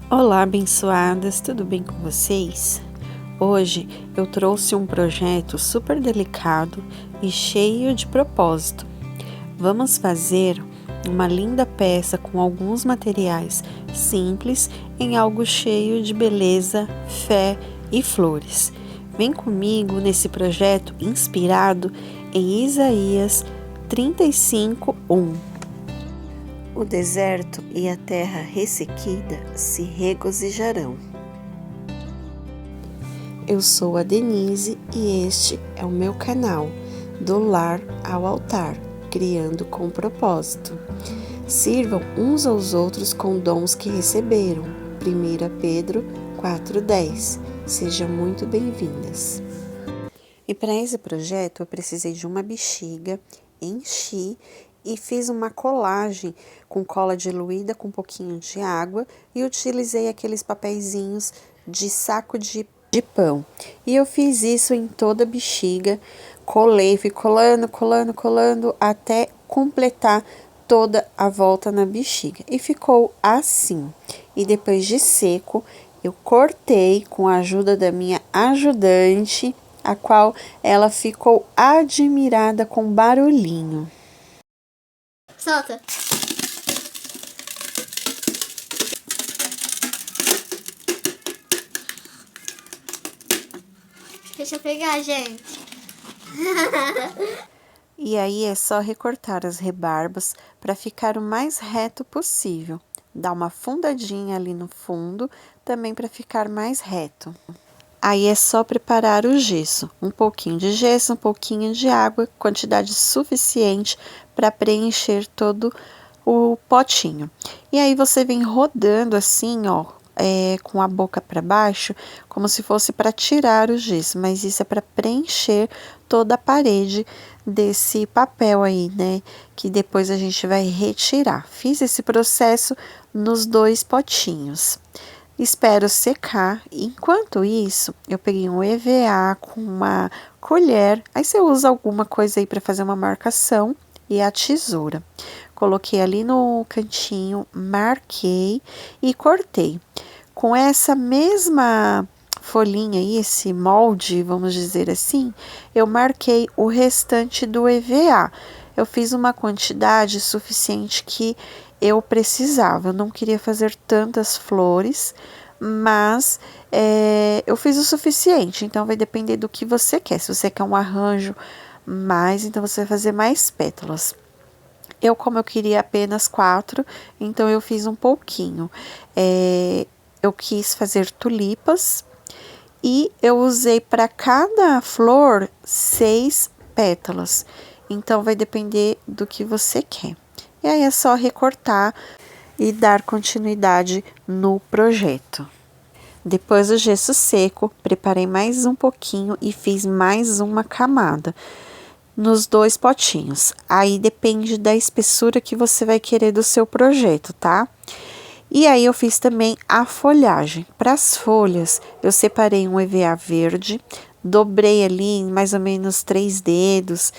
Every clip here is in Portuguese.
Olá, abençoadas, tudo bem com vocês? Hoje eu trouxe um projeto super delicado e cheio de propósito. Vamos fazer uma linda peça com alguns materiais simples em algo cheio de beleza, fé e flores. Vem comigo nesse projeto inspirado em Isaías 35:1. O deserto e a terra ressequida se regozijarão. Eu sou a Denise e este é o meu canal, do lar ao altar, criando com propósito. Sirvam uns aos outros com dons que receberam. 1 Pedro 4:10. Sejam muito bem-vindas. E para esse projeto eu precisei de uma bexiga, enchi e fiz uma colagem com cola diluída com um pouquinho de água e utilizei aqueles papeizinhos de saco de pão. E eu fiz isso em toda a bexiga, colei, fui colando até completar toda a volta na bexiga. E ficou assim. E depois de seco, eu cortei com a ajuda da minha ajudante, a qual ela ficou admirada com o barulhinho. Solta. Deixa eu pegar, gente. E aí é só recortar as rebarbas para ficar o mais reto possível. Dá uma fundadinha ali no fundo, também para ficar mais reto. Aí é só preparar o gesso, um pouquinho de gesso, um pouquinho de água, quantidade suficiente para preencher todo o potinho. E aí você vem rodando assim, ó, com a boca para baixo, como se fosse para tirar o gesso, mas isso é para preencher toda a parede desse papel aí, né, que depois a gente vai retirar. Fiz esse processo nos 2 potinhos. Espero secar. Enquanto isso, eu peguei um EVA com uma colher. Aí você usa alguma coisa aí para fazer uma marcação e a tesoura. Coloquei ali no cantinho, marquei e cortei. Com essa mesma folhinha aí, esse molde, vamos dizer assim, eu marquei o restante do EVA. Eu fiz uma quantidade suficiente que eu precisava. Eu não queria fazer tantas flores, mas eu fiz o suficiente. Então vai depender do que você quer. Se você quer um arranjo mais, então você vai fazer mais pétalas. Como eu queria apenas 4, então eu fiz um pouquinho. Eu quis fazer tulipas e eu usei para cada flor 6 pétalas. Então vai depender do que você quer. E aí é só recortar e dar continuidade no projeto. Depois do gesso seco, preparei mais um pouquinho e fiz mais uma camada nos 2 potinhos. Aí depende da espessura que você vai querer do seu projeto, tá? E aí eu fiz também a folhagem. Para as folhas, eu separei um EVA verde, dobrei ali em mais ou menos 3 dedos,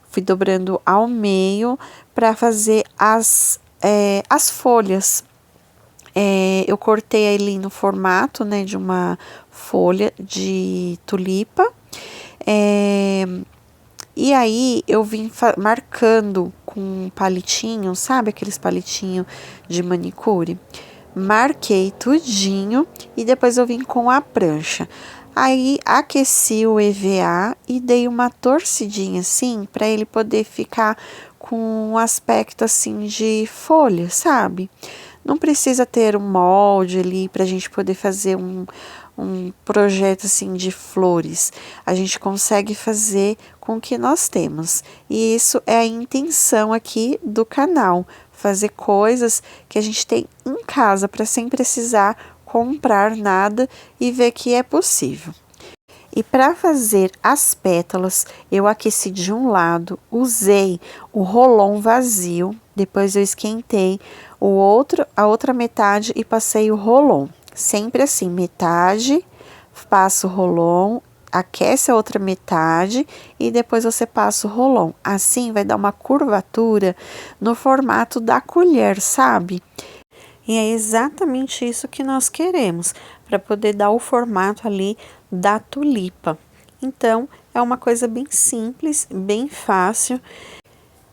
fui dobrando ao meio para fazer as folhas. Eu cortei ali no formato, né, de uma folha de tulipa. E aí eu vim marcando com um palitinho, sabe aqueles palitinhos de manicure? Marquei tudinho e depois eu vim com a prancha. Aí aqueci o EVA e dei uma torcidinha assim para ele poder ficar com um aspecto assim de folha, sabe? Não precisa ter um molde ali para a gente poder fazer um projeto assim de flores. A gente consegue fazer com o que nós temos. E isso é a intenção aqui do canal, fazer coisas que a gente tem em casa para sem precisar comprar nada e ver que é possível. E para fazer as pétalas, eu aqueci de um lado, usei o rolon vazio, depois eu esquentei a outra metade e passei o rolon. Sempre assim, metade, passa o rolon, aquece a outra metade e depois você passa o rolon. Assim vai dar uma curvatura no formato da colher, sabe? E é exatamente isso que nós queremos, para poder dar o formato ali da tulipa. Então, é uma coisa bem simples, bem fácil,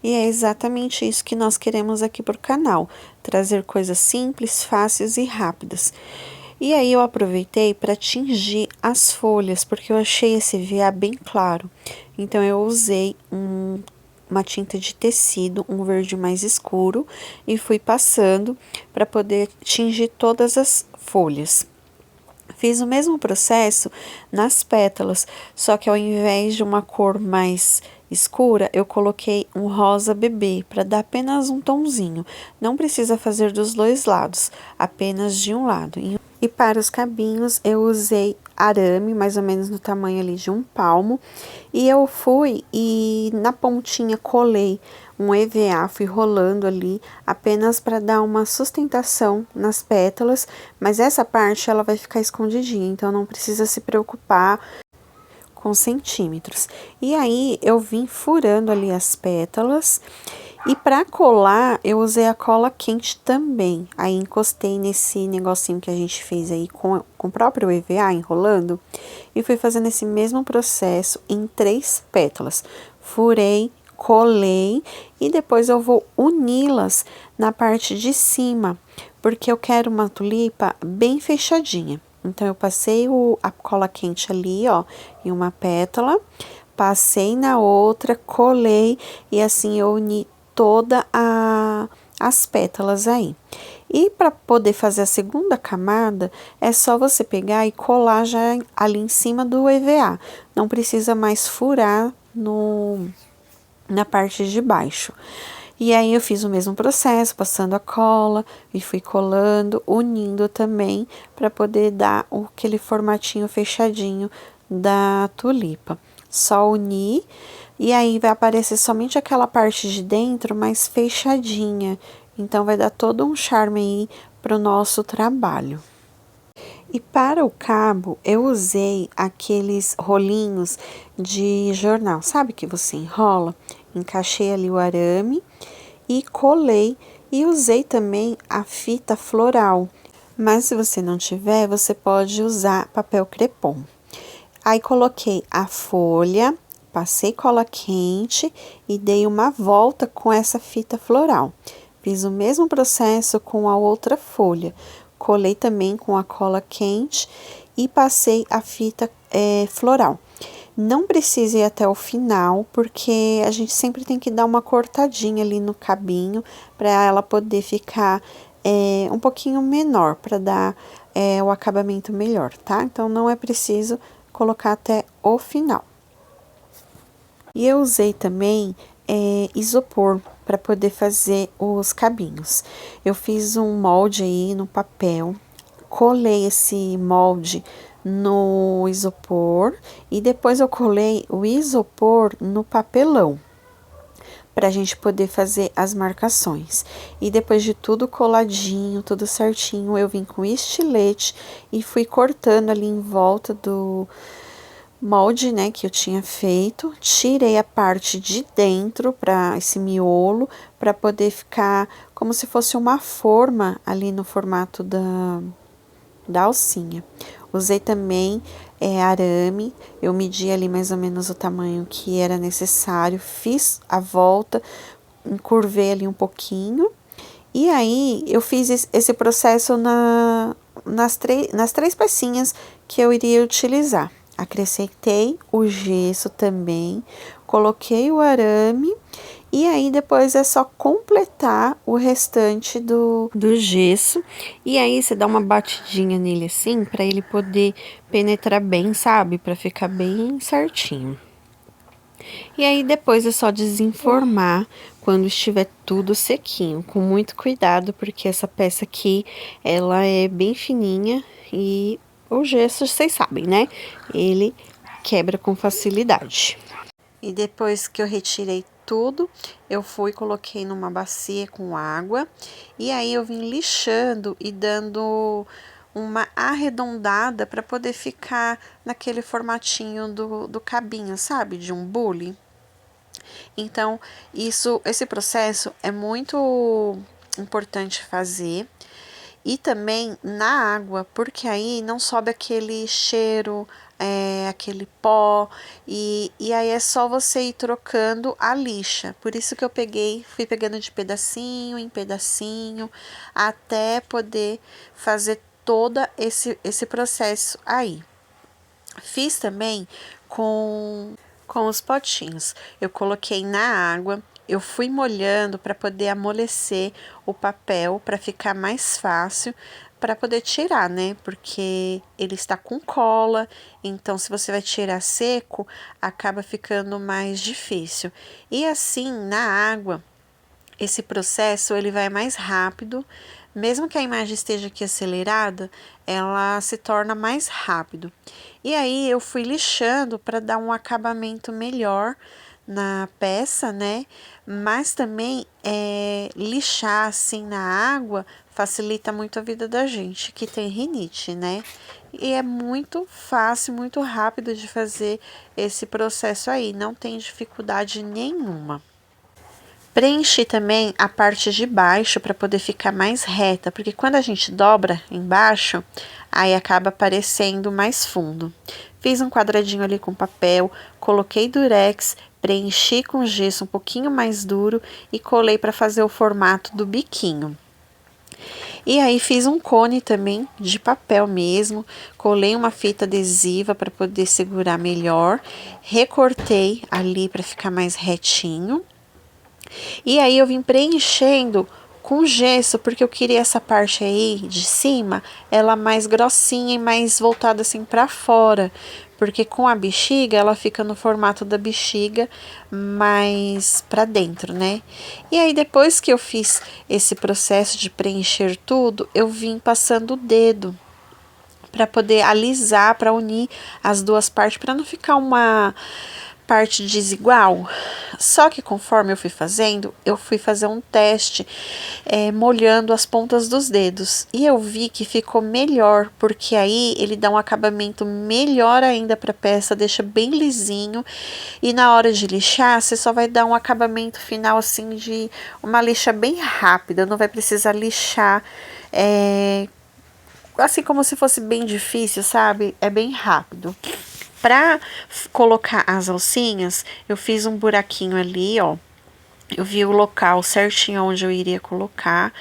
e é exatamente isso que nós queremos aqui para o canal, trazer coisas simples, fáceis e rápidas. E aí eu aproveitei para tingir as folhas, porque eu achei esse EVA bem claro. Então eu usei uma tinta de tecido, um verde mais escuro, e fui passando para poder tingir todas as folhas. Fiz o mesmo processo nas pétalas, só que ao invés de uma cor mais escura, eu coloquei um rosa bebê para dar apenas um tonzinho. Não precisa fazer dos dois lados, apenas de um lado. E para os cabinhos eu usei arame, mais ou menos no tamanho ali de um palmo, e eu fui e na pontinha colei um EVA, fui rolando ali apenas para dar uma sustentação nas pétalas, mas essa parte ela vai ficar escondidinha, então não precisa se preocupar com centímetros. E aí eu vim furando ali as pétalas, e para colar eu usei a cola quente também. Aí encostei nesse negocinho que a gente fez aí com o próprio EVA enrolando, e fui fazendo esse mesmo processo em 3 pétalas. Furei, colei e depois eu vou uni-las na parte de cima, porque eu quero uma tulipa bem fechadinha. Então eu passei a cola quente ali, ó, em uma pétala, passei na outra, colei e assim eu uni toda as pétalas aí. E para poder fazer a segunda camada, é só você pegar e colar já ali em cima do EVA. Não precisa mais furar na parte de baixo. E aí eu fiz o mesmo processo, passando a cola e fui colando, unindo também para poder dar aquele formatinho fechadinho da tulipa. Só unir e aí vai aparecer somente aquela parte de dentro mais fechadinha. Então vai dar todo um charme aí para o nosso trabalho. E para o cabo, eu usei aqueles rolinhos de jornal, sabe que você enrola? Encaixei ali o arame e colei, e usei também a fita floral. Mas se você não tiver, você pode usar papel crepom. Aí coloquei a folha, passei cola quente e dei uma volta com essa fita floral. Fiz o mesmo processo com a outra folha. Colei também com a cola quente e passei a fita floral. Não precisa ir até o final, porque a gente sempre tem que dar uma cortadinha ali no cabinho para ela poder ficar um pouquinho menor, para dar o acabamento melhor, tá? Então não é preciso colocar até o final. E eu usei também isopor para poder fazer os cabinhos. Eu fiz um molde aí no papel, colei esse molde no isopor e depois eu colei o isopor no papelão para a gente poder fazer as marcações. E depois de tudo coladinho, tudo certinho, eu vim com estilete e fui cortando ali em volta do molde, né, que eu tinha feito. Tirei a parte de dentro para esse miolo, para poder ficar como se fosse uma forma ali no formato da alcinha. Usei também arame, eu medi ali mais ou menos o tamanho que era necessário, fiz a volta, encurvei ali um pouquinho, e aí eu fiz esse processo nas 3 pecinhas que eu iria utilizar. Acrescentei o gesso também, coloquei o arame e aí depois é só completar o restante do gesso. E aí você dá uma batidinha nele assim, para ele poder penetrar bem, sabe? Para ficar bem certinho. E aí depois é só desenformar quando estiver tudo sequinho, com muito cuidado, porque essa peça aqui, ela é bem fininha e o gesso, vocês sabem, né? Ele quebra com facilidade. E depois que eu retirei tudo, eu fui e coloquei numa bacia com água. E aí eu vim lixando e dando uma arredondada para poder ficar naquele formatinho do cabinho, sabe? De um bule. Então, esse processo é muito importante fazer. e também na água, porque aí não sobe aquele cheiro, aquele pó, e aí é só você ir trocando a lixa. Por isso que eu fui pegando de pedacinho em pedacinho, até poder fazer todo esse processo aí. Fiz também com os potinhos. Eu coloquei na água, eu fui molhando para poder amolecer o papel, para ficar mais fácil para poder tirar, né? Porque ele está com cola, então se você vai tirar seco, acaba ficando mais difícil. E assim, na água, esse processo ele vai mais rápido, mesmo que a imagem esteja aqui acelerada, ela se torna mais rápido. E aí eu fui lixando para dar um acabamento melhor na peça, né? Mas também lixar assim na água facilita muito a vida da gente que tem rinite, né? E é muito fácil, muito rápido de fazer esse processo aí, não tem dificuldade nenhuma. Preenchi também a parte de baixo para poder ficar mais reta, porque quando a gente dobra embaixo, aí acaba aparecendo mais fundo. Fiz um quadradinho ali com papel, coloquei durex, preenchi com gesso um pouquinho mais duro e colei para fazer o formato do biquinho. E aí fiz um cone também de papel mesmo, colei uma fita adesiva para poder segurar melhor, recortei ali para ficar mais retinho. E aí eu vim preenchendo com gesso, porque eu queria essa parte aí de cima, ela mais grossinha e mais voltada assim para fora. Porque com a bexiga, ela fica no formato da bexiga, mais para dentro, né? E aí depois que eu fiz esse processo de preencher tudo, eu vim passando o dedo para poder alisar, para unir as duas partes, para não ficar uma parte desigual. Só que conforme eu fui fazer um teste molhando as pontas dos dedos e eu vi que ficou melhor, porque aí ele dá um acabamento melhor ainda para a peça, deixa bem lisinho, e na hora de lixar você só vai dar um acabamento final assim de uma lixa bem rápida, não vai precisar lixar assim como se fosse bem difícil, sabe? É bem rápido. Para colocar as alcinhas, eu fiz um buraquinho ali, ó. Eu vi o local certinho onde eu iria colocar.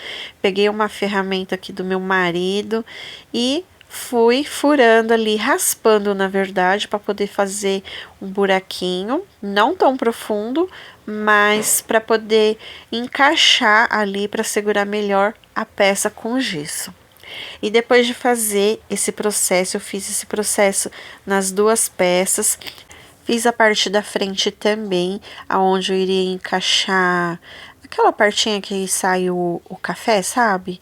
Peguei uma ferramenta aqui do meu marido e fui furando ali, raspando na verdade, para poder fazer um buraquinho, não tão profundo, mas para poder encaixar ali para segurar melhor a peça com gesso. E depois de fazer esse processo, eu fiz esse processo nas duas peças. Fiz a parte da frente também, aonde eu iria encaixar aquela partinha que sai o café, sabe?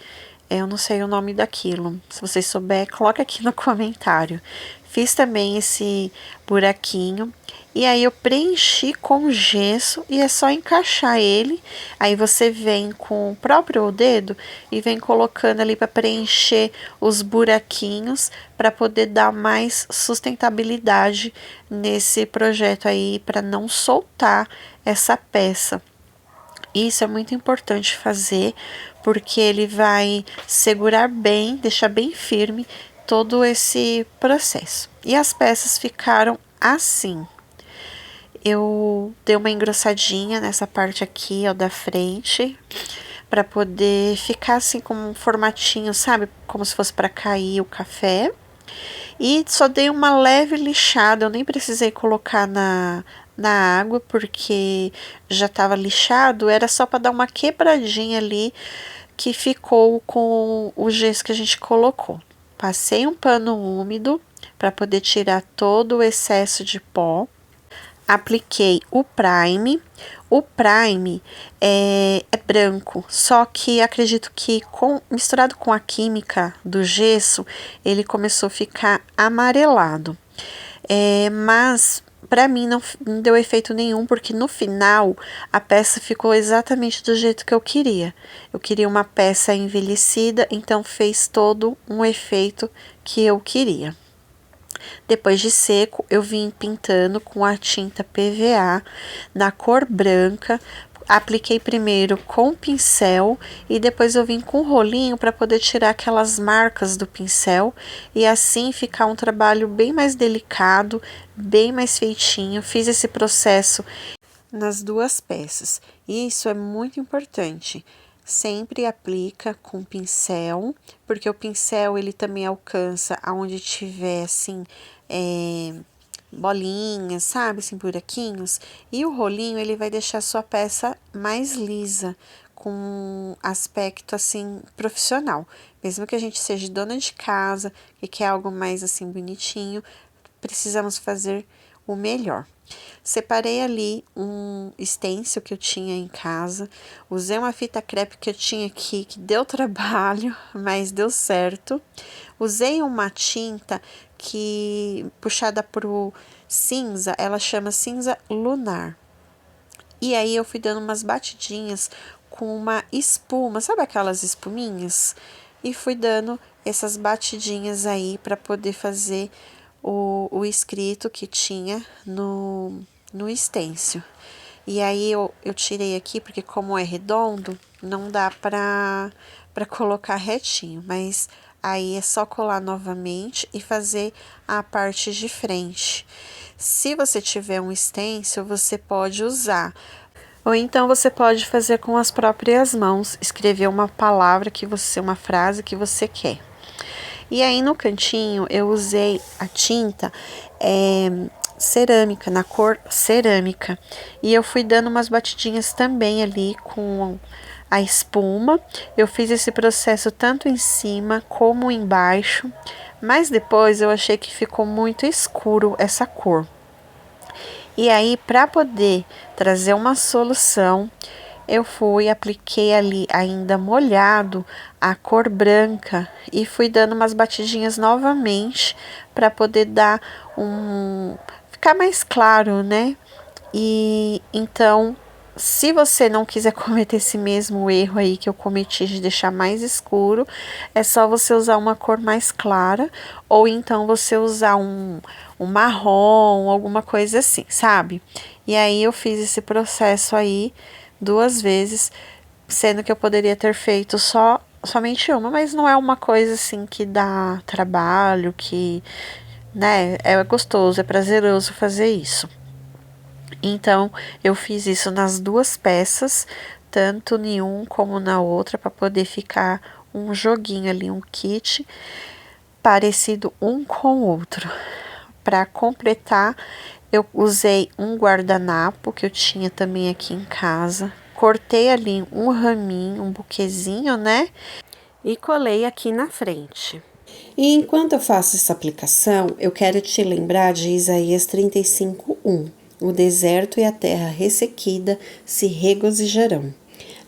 Eu não sei o nome daquilo. Se vocês souber, coloca aqui no comentário. Fiz também esse buraquinho e aí eu preenchi com gesso e é só encaixar ele. Aí você vem com o próprio dedo e vem colocando ali para preencher os buraquinhos para poder dar mais sustentabilidade nesse projeto aí, para não soltar essa peça. Isso é muito importante fazer, porque ele vai segurar bem, deixar bem firme todo esse processo. E as peças ficaram assim. Eu dei uma engrossadinha nessa parte aqui, ó, da frente, para poder ficar assim com um formatinho, sabe? Como se fosse para cair o café. E só dei uma leve lixada, eu nem precisei colocar na água, porque já estava lixado, era só para dar uma quebradinha ali que ficou com o gesso que a gente colocou. Passei um pano úmido para poder tirar todo o excesso de pó. Apliquei o Prime. O Prime é branco, só que acredito que misturado com a química do gesso, ele começou a ficar amarelado. Mas para mim não deu efeito nenhum, porque no final a peça ficou exatamente do jeito que eu queria. Eu queria uma peça envelhecida, então fez todo um efeito que eu queria. Depois de seco, eu vim pintando com a tinta PVA na cor branca, apliquei primeiro com pincel e depois eu vim com rolinho para poder tirar aquelas marcas do pincel e assim ficar um trabalho bem mais delicado, bem mais feitinho. Fiz esse processo nas duas peças. E isso é muito importante. Sempre aplica com pincel, porque o pincel ele também alcança aonde tiver assim, bolinhas, sabe, assim, buraquinhos. E o rolinho ele vai deixar a sua peça mais lisa, com aspecto assim profissional. Mesmo que a gente seja dona de casa e quer algo mais assim bonitinho, precisamos fazer o melhor. Separei ali um stencil que eu tinha em casa, usei uma fita crepe que eu tinha aqui, que deu trabalho, mas deu certo. Usei uma tinta que, puxada pro cinza, ela chama cinza lunar. E aí eu fui dando umas batidinhas com uma espuma, sabe aquelas espuminhas? E fui dando essas batidinhas aí para poder fazer o escrito que tinha no stencil. E aí eu tirei aqui, porque como é redondo, não dá para colocar retinho, mas aí é só colar novamente e fazer a parte de frente. Se você tiver um stencil, você pode usar. Ou então você pode fazer com as próprias mãos, escrever uma palavra que você, uma frase que você quer. E aí no cantinho eu usei a tinta cerâmica, na cor cerâmica. E eu fui dando umas batidinhas também ali com a espuma. Eu fiz esse processo tanto em cima como embaixo, mas depois eu achei que ficou muito escuro essa cor. E aí, para poder trazer uma solução, eu fui, apliquei ali ainda molhado a cor branca e fui dando umas batidinhas novamente para poder dar ficar mais claro, né? E então, se você não quiser cometer esse mesmo erro aí que eu cometi de deixar mais escuro, é só você usar uma cor mais clara ou então você usar um marrom, alguma coisa assim, sabe? E aí eu fiz esse processo aí 2 vezes, sendo que eu poderia ter feito somente uma, mas não é uma coisa assim que dá trabalho, que, né, é gostoso, é prazeroso fazer isso. Então, eu fiz isso nas duas peças, tanto em um como na outra, para poder ficar um joguinho ali, um kit parecido um com o outro. Para completar, eu usei um guardanapo que eu tinha também aqui em casa. Cortei ali um raminho, um buquezinho, né? E colei aqui na frente. E enquanto eu faço essa aplicação, eu quero te lembrar de Isaías 35:1. O deserto e a terra ressequida se regozijarão.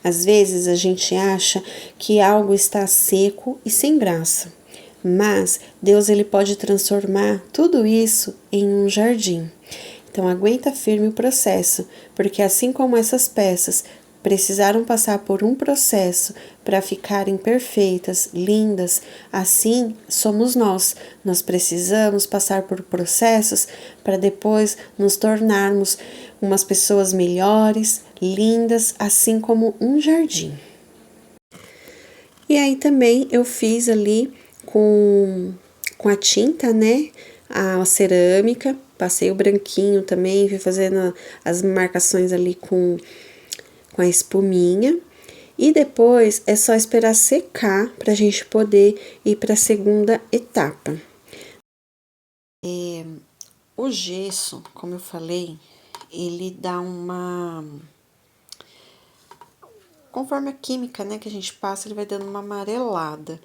Às vezes a gente acha que algo está seco e sem graça, mas Deus ele pode transformar tudo isso em um jardim. Então aguenta firme o processo, porque assim como essas peças precisaram passar por um processo para ficarem perfeitas, lindas, assim somos nós. Nós precisamos passar por processos para depois nos tornarmos umas pessoas melhores, lindas, assim como um jardim. E aí também eu fiz ali com a tinta, né? A cerâmica, passei o branquinho também, fui fazendo as marcações ali com a espuminha. E depois é só esperar secar para a gente poder ir para a segunda etapa. O gesso, como eu falei, ele dá uma... Conforme a química, né, que a gente passa, ele vai dando uma amarelada.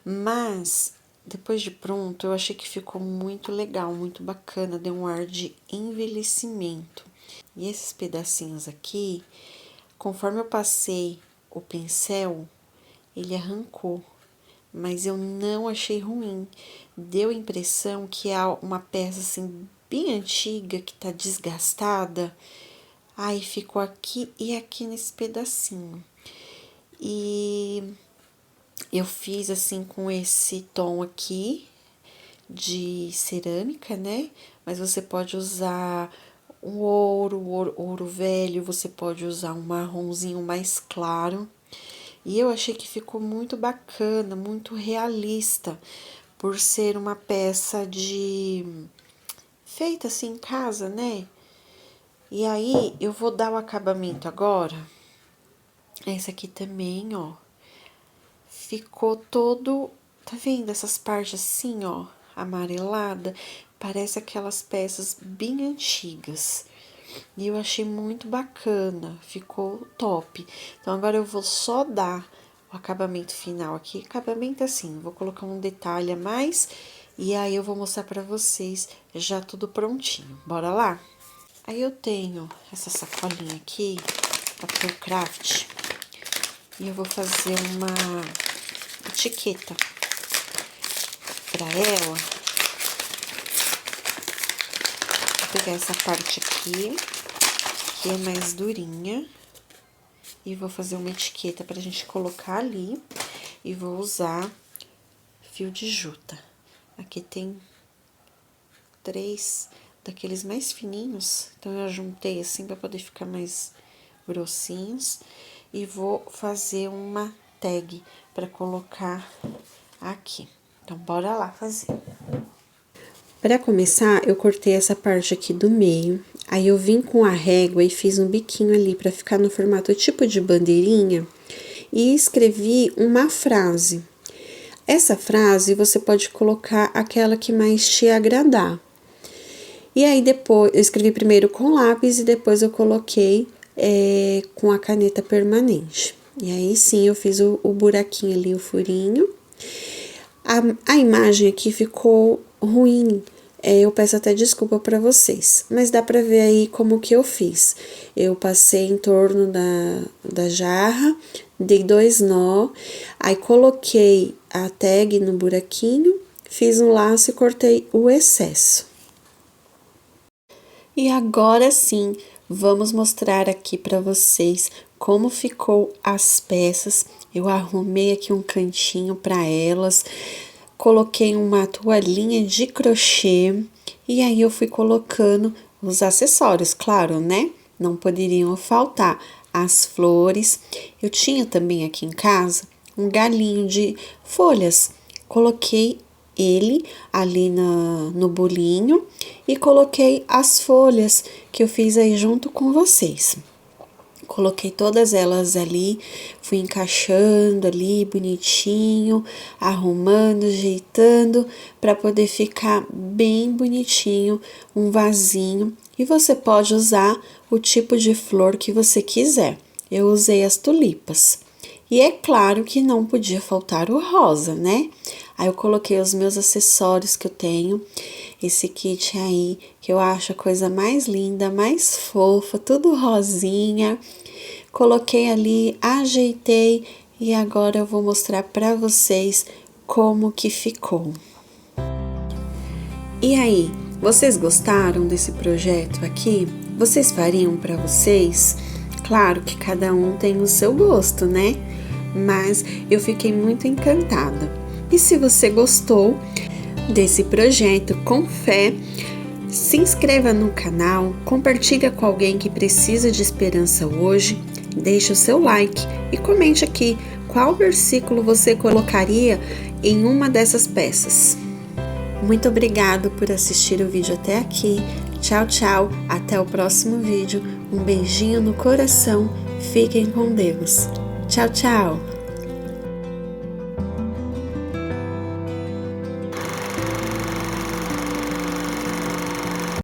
Mas, depois de pronto, eu achei que ficou muito legal, muito bacana, deu um ar de envelhecimento. E esses pedacinhos aqui, conforme eu passei o pincel, ele arrancou, mas eu não achei ruim. Deu a impressão que é uma peça assim bem antiga, que tá desgastada. Aí ficou aqui e aqui nesse pedacinho. E eu fiz assim com esse tom aqui de cerâmica, né? Mas você pode usar um ouro velho, você pode usar um marronzinho mais claro. E eu achei que ficou muito bacana, muito realista, por ser uma peça feita assim em casa, né? E aí, eu vou dar o acabamento agora. Esse aqui também, ó. Ficou todo, tá vendo essas partes assim, ó, amarelada? Parece aquelas peças bem antigas. E eu achei muito bacana, ficou top. Então, agora eu vou só dar o acabamento final aqui. Acabamento assim, vou colocar um detalhe a mais. E aí, eu vou mostrar pra vocês já tudo prontinho. Bora lá? Aí, eu tenho essa sacolinha aqui, papel craft. E eu vou fazer uma etiqueta pra ela. Vou pegar essa parte aqui, que é mais durinha, e vou fazer uma etiqueta pra gente colocar ali. E vou usar fio de juta. Aqui tem 3 daqueles mais fininhos, então eu juntei assim pra poder ficar mais grossinhos. E vou fazer uma tag pra colocar aqui. Então, bora lá fazer. Para começar, eu cortei essa parte aqui do meio, aí eu vim com a régua e fiz um biquinho ali para ficar no formato tipo de bandeirinha e escrevi uma frase. Essa frase você pode colocar aquela que mais te agradar. E aí depois, eu escrevi primeiro com lápis e depois eu coloquei com a caneta permanente. E aí sim eu fiz o buraquinho ali, o furinho. A imagem aqui ficou ruim, eu peço até desculpa para vocês, mas dá para ver aí como que eu fiz. Eu passei em torno da jarra, dei 2 nó, aí coloquei a tag no buraquinho, fiz um laço e cortei o excesso. E agora sim, vamos mostrar aqui para vocês como ficou as peças. Eu arrumei aqui um cantinho para elas, coloquei uma toalhinha de crochê e aí eu fui colocando os acessórios, claro, né? Não poderiam faltar as flores. Eu tinha também aqui em casa um galinho de folhas. Coloquei ele ali no bolinho e coloquei as folhas que eu fiz aí junto com vocês. Coloquei todas elas ali, fui encaixando ali bonitinho, arrumando, ajeitando para poder ficar bem bonitinho um vasinho. E você pode usar o tipo de flor que você quiser. Eu usei as tulipas. E é claro que não podia faltar o rosa, né? Aí eu coloquei os meus acessórios que eu tenho, esse kit aí, que eu acho a coisa mais linda, mais fofa, tudo rosinha. Coloquei ali, ajeitei e agora eu vou mostrar pra vocês como que ficou. E aí, vocês gostaram desse projeto aqui? Vocês fariam pra vocês? Claro que cada um tem o seu gosto, né? Mas eu fiquei muito encantada. E se você gostou desse projeto com fé, se inscreva no canal, compartilha com alguém que precisa de esperança hoje, deixe o seu like e comente aqui qual versículo você colocaria em uma dessas peças. Muito obrigado por assistir o vídeo até aqui. Tchau, tchau, até o próximo vídeo. Um beijinho no coração, fiquem com Deus. Tchau, tchau!